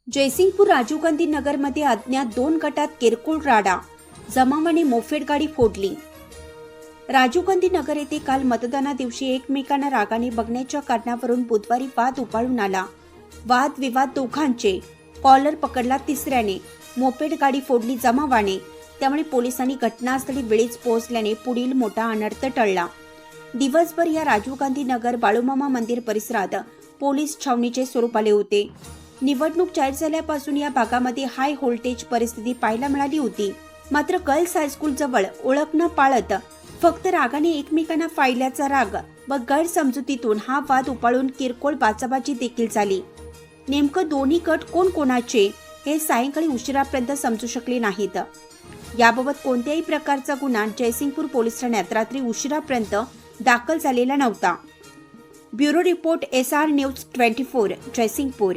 जयसिंगपूर राजीव गांधी नगरमध्ये अज्ञात 2 गटात किरकोळ राडा, जमावाने मोफेड गाडी फोडली। राजीव गांधी नगर येथे काल मतदाना दिवशी एकमेकांना रागाने बघण्याच्या कारणावरून बुधवारी वाद उफाळून आला। वाद विवाद दोघांचे, कॉलर पकडला तिसऱ्याने, मोपेड गाडी फोडली जमावाने। त्यामुळे पोलिसांनी घटनास्थळी वेळीच पोहोचल्याने पुढील मोठा अनर्थ टळला। दिवसभर या राजीव गांधी नगर बाळूमामा मंदिर परिसरात पोलीस छावणीचे स्वरूप आले होते। निवडणूक जाहीर झाल्यापासून या भागामध्ये हाय व्होल्टेज परिस्थिती पाहायला मिळाली होती। मात्र गर्ल्स हायस्कूल जवळ ओळख न पाळत फक्त रागाने एकमेकांना फायल्याचा राग व गैरसमजुतीतून हा वाद उफाळून किरकोळ बाचाबाची देखील झाली। नेमकं दोन्ही गट कोण कोणाचे हे सायंकाळी उशिरापर्यंत समजू शकले नाहीत। याबाबत कोणत्याही प्रकारचा गुन्हा जयसिंगपूर पोलीस ठाण्यात रात्री उशिरापर्यंत दाखल झालेला नव्हता। Bureau report SR news 24 Jaysingpur.